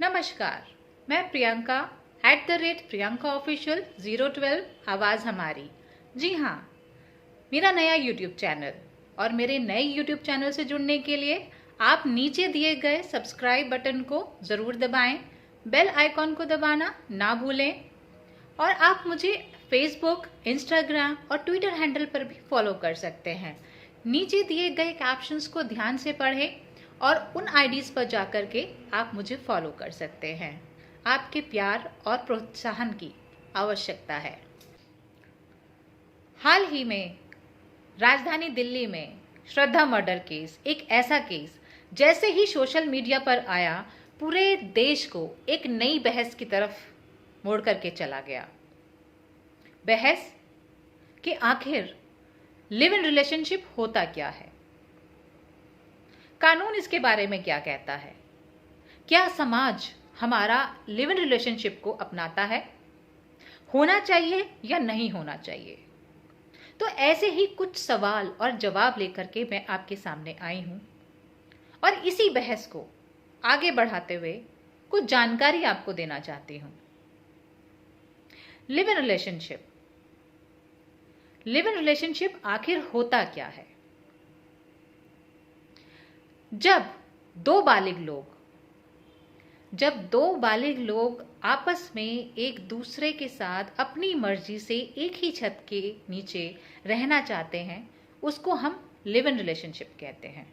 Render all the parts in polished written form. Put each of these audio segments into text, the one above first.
नमस्कार, मैं प्रियंका @प्रियंका ऑफिशियल 012 आवाज़ हमारी। जी हाँ, मेरा नया यूट्यूब चैनल और मेरे नए यूट्यूब चैनल से जुड़ने के लिए आप नीचे दिए गए सब्सक्राइब बटन को ज़रूर दबाएं, बेल आइकॉन को दबाना ना भूलें और आप मुझे फेसबुक, इंस्टाग्राम और ट्विटर हैंडल पर भी फॉलो कर सकते हैं। नीचे दिए गए कैप्शंस को ध्यान से पढ़ें और उन आईडीज़ पर जाकर के आप मुझे फॉलो कर सकते हैं। आपके प्यार और प्रोत्साहन की आवश्यकता है। हाल ही में राजधानी दिल्ली में श्रद्धा मर्डर केस एक ऐसा केस जैसे ही सोशल मीडिया पर आया, पूरे देश को एक नई बहस की तरफ मोड़ करके चला गया। बहस कि आखिर लिव इन रिलेशनशिप होता क्या है, कानून इसके बारे में क्या कहता है, क्या समाज हमारा लिव इन रिलेशनशिप को अपनाता है, होना चाहिए या नहीं होना चाहिए। तो ऐसे ही कुछ सवाल और जवाब लेकर के मैं आपके सामने आई हूं और इसी बहस को आगे बढ़ाते हुए कुछ जानकारी आपको देना चाहती हूं। लिव इन रिलेशनशिप आखिर होता क्या है। जब दो बालिग लोग आपस में एक दूसरे के साथ अपनी मर्जी से एक ही छत के नीचे रहना चाहते हैं, उसको हम लिव इन रिलेशनशिप कहते हैं।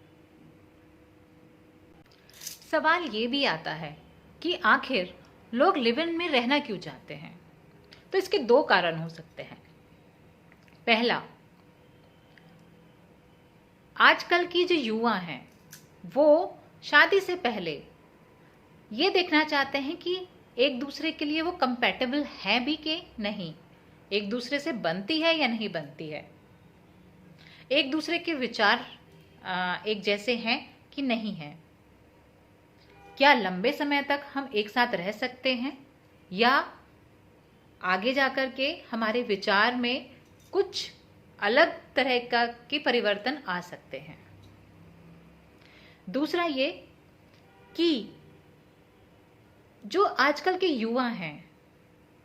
सवाल ये भी आता है कि आखिर लोग लिव इन में रहना क्यों चाहते हैं। तो इसके दो कारण हो सकते हैं। पहला, आजकल की जो युवा हैं वो शादी से पहले ये देखना चाहते हैं कि एक दूसरे के लिए वो कंपैटिबल है भी कि नहीं, एक दूसरे से बनती है या नहीं बनती है, एक दूसरे के विचार एक जैसे हैं कि नहीं है, क्या लंबे समय तक हम एक साथ रह सकते हैं या आगे जाकर के हमारे विचार में कुछ अलग तरह का के परिवर्तन आ सकते हैं। दूसरा ये कि जो आजकल के युवा हैं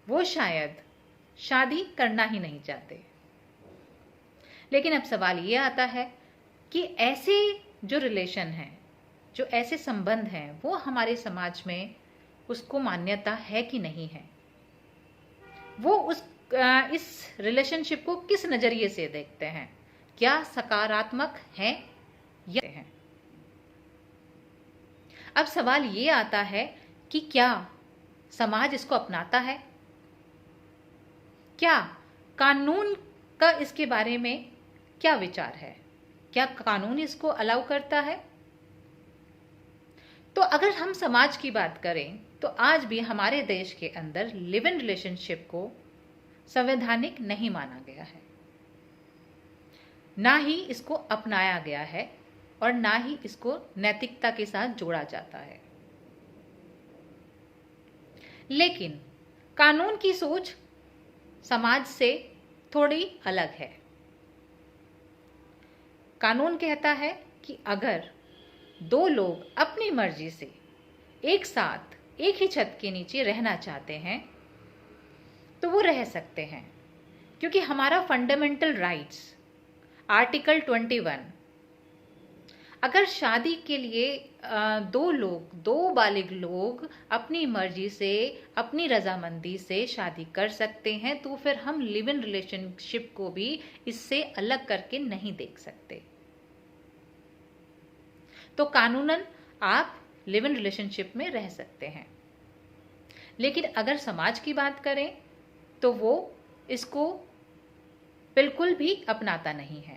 वो शायद शादी करना ही नहीं चाहते। लेकिन अब सवाल ये आता है कि ऐसे जो रिलेशन हैं, जो ऐसे संबंध हैं, वो हमारे समाज में उसको मान्यता है कि नहीं है, वो इस रिलेशनशिप को किस नजरिए से देखते हैं, क्या सकारात्मक है या है। अब सवाल ये आता है कि क्या समाज इसको अपनाता है, क्या कानून का इसके बारे में क्या विचार है, क्या कानून इसको अलाउ करता है। तो अगर हम समाज की बात करें तो आज भी हमारे देश के अंदर लिव इन रिलेशनशिप को संवैधानिक नहीं माना गया है, ना ही इसको अपनाया गया है और ना ही इसको नैतिकता के साथ जोड़ा जाता है। लेकिन कानून की सोच समाज से थोड़ी अलग है। कानून कहता है कि अगर दो लोग अपनी मर्जी से एक साथ एक ही छत के नीचे रहना चाहते हैं तो वो रह सकते हैं, क्योंकि हमारा फंडामेंटल राइट्स आर्टिकल 21, अगर शादी के लिए दो बालिग लोग अपनी मर्जी से अपनी रजामंदी से शादी कर सकते हैं तो फिर हम लिव इन रिलेशनशिप को भी इससे अलग करके नहीं देख सकते। तो कानूनन आप लिव इन रिलेशनशिप में रह सकते हैं, लेकिन अगर समाज की बात करें तो वो इसको बिल्कुल भी अपनाता नहीं है।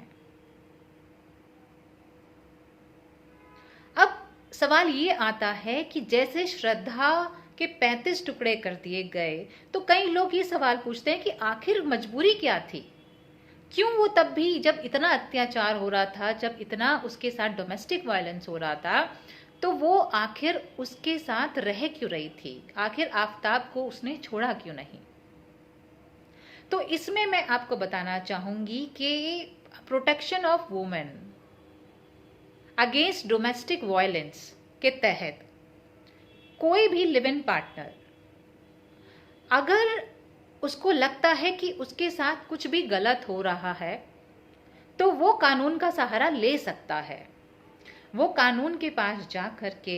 अब सवाल ये आता है कि जैसे श्रद्धा के 35 टुकड़े कर दिए गए, तो कई लोग ये सवाल पूछते हैं कि आखिर मजबूरी क्या थी, क्यों वो तब भी जब इतना अत्याचार हो रहा था, जब इतना उसके साथ डोमेस्टिक वायलेंस हो रहा था, तो वो आखिर उसके साथ रह क्यों रही थी, आखिर आफताब को उसने छोड़ा क्यों नहीं। तो इसमें मैं आपको बताना चाहूंगी कि protection of women against domestic violence के तहत कोई भी लिव इन पार्टनर अगर उसको लगता है कि उसके साथ कुछ भी गलत हो रहा है तो वो कानून का सहारा ले सकता है। वो कानून के पास जा करके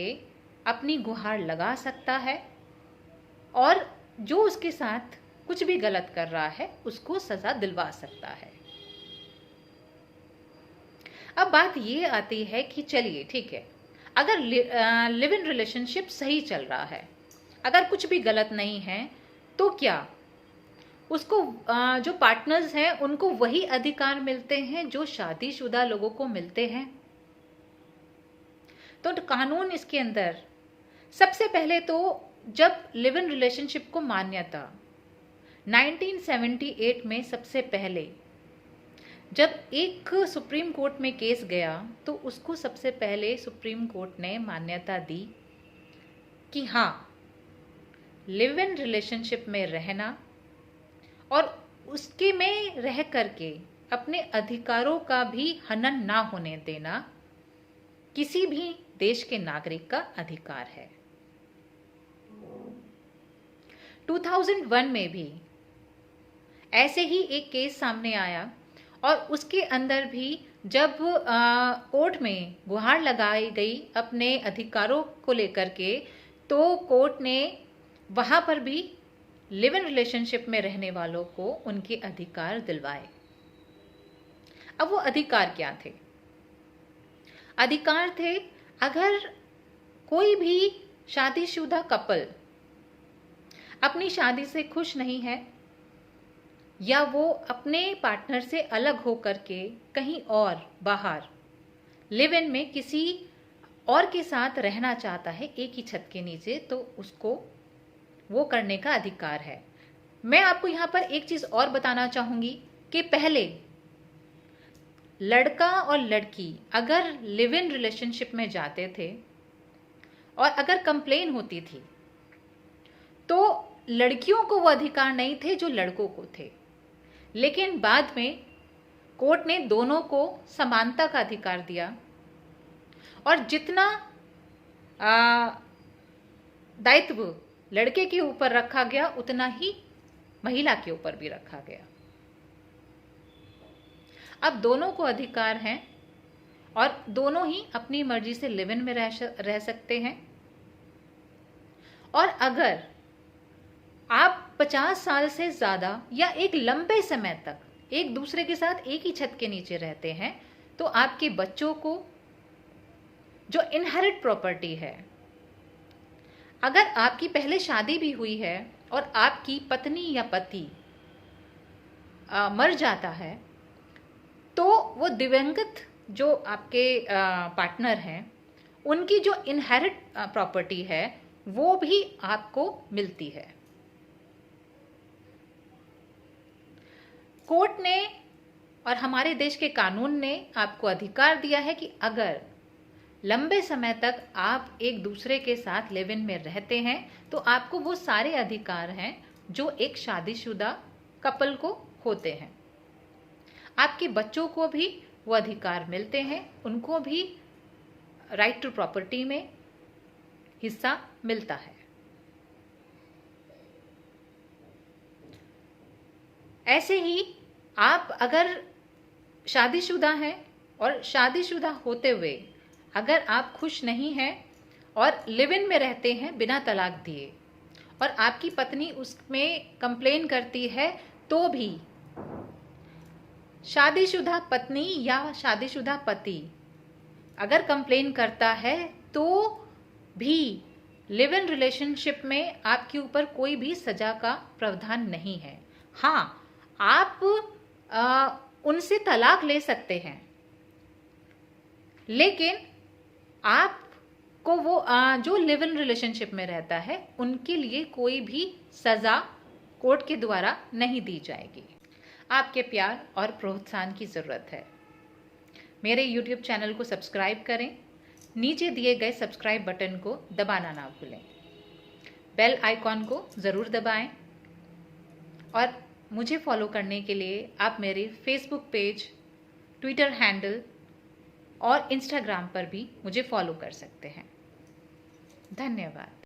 अपनी गुहार लगा सकता है और जो उसके साथ कुछ भी गलत कर रहा है उसको सजा दिलवा सकता है। अब बात ये आती है कि चलिए ठीक है, अगर लिव इन रिलेशनशिप सही चल रहा है, अगर कुछ भी गलत नहीं है, तो क्या उसको जो पार्टनर्स हैं उनको वही अधिकार मिलते हैं जो शादीशुदा लोगों को मिलते हैं? तो कानून इसके अंदर सबसे पहले तो जब लिव इन रिलेशनशिप को मान्यता 1978 में सबसे पहले जब एक सुप्रीम कोर्ट में केस गया तो उसको सबसे पहले सुप्रीम कोर्ट ने मान्यता दी कि हाँ, लिव इन रिलेशनशिप में रहना और उसके में रह करके अपने अधिकारों का भी हनन ना होने देना किसी भी देश के नागरिक का अधिकार है। 2001 में भी ऐसे ही एक केस सामने आया और उसके अंदर भी जब कोर्ट में गुहार लगाई गई अपने अधिकारों को लेकर के, तो कोर्ट ने वहां पर भी लिव इन रिलेशनशिप में रहने वालों को उनके अधिकार दिलवाए। अब वो अधिकार क्या थे? अधिकार थे, अगर कोई भी शादीशुदा कपल अपनी शादी से खुश नहीं है या वो अपने पार्टनर से अलग होकर के कहीं और बाहर लिव इन में किसी और के साथ रहना चाहता है एक ही छत के नीचे, तो उसको वो करने का अधिकार है। मैं आपको यहाँ पर एक चीज और बताना चाहूंगी कि पहले लड़का और लड़की अगर लिव इन रिलेशनशिप में जाते थे और अगर कंप्लेन होती थी तो लड़कियों को वो अधिकार नहीं थे जो लड़कों को थे, लेकिन बाद में कोर्ट ने दोनों को समानता का अधिकार दिया और जितना दायित्व लड़के के ऊपर रखा गया उतना ही महिला के ऊपर भी रखा गया। अब दोनों को अधिकार हैं और दोनों ही अपनी मर्जी से लिव इन में रह सकते हैं। और अगर आप 50 साल से ज्यादा या एक लंबे समय तक एक दूसरे के साथ एक ही छत के नीचे रहते हैं तो आपके बच्चों को जो इनहेरिट प्रॉपर्टी है, अगर आपकी पहले शादी भी हुई है और आपकी पत्नी या पति मर जाता है तो वो दिवंगत जो आपके पार्टनर हैं उनकी जो इनहेरिट प्रॉपर्टी है वो भी आपको मिलती है। कोर्ट ने और हमारे देश के कानून ने आपको अधिकार दिया है कि अगर लंबे समय तक आप एक दूसरे के साथ लिव इन में रहते हैं तो आपको वो सारे अधिकार हैं जो एक शादीशुदा कपल को होते हैं। आपके बच्चों को भी वो अधिकार मिलते हैं, उनको भी राइट टू प्रॉपर्टी में हिस्सा मिलता है। ऐसे ही आप अगर शादीशुदा हैं और शादीशुदा होते हुए अगर आप खुश नहीं हैं और लिव इन में रहते हैं बिना तलाक दिए और आपकी पत्नी उसमें कंप्लेन करती है तो भी शादीशुदा पत्नी या शादीशुदा पति अगर कंप्लेन करता है तो भी लिव इन रिलेशनशिप में आपके ऊपर कोई भी सजा का प्रावधान नहीं है। हाँ, आप उनसे तलाक ले सकते हैं, लेकिन आपको वो जो लिव इन रिलेशनशिप में रहता है उनके लिए कोई भी सजा कोर्ट के द्वारा नहीं दी जाएगी। आपके प्यार और प्रोत्साहन की जरूरत है। मेरे YouTube चैनल को सब्सक्राइब करें, नीचे दिए गए सब्सक्राइब बटन को दबाना ना भूलें, बेल आइकॉन को ज़रूर दबाएं और मुझे फॉलो करने के लिए आप मेरे फेसबुक पेज, ट्विटर हैंडल और इंस्टाग्राम पर भी मुझे फॉलो कर सकते हैं। धन्यवाद।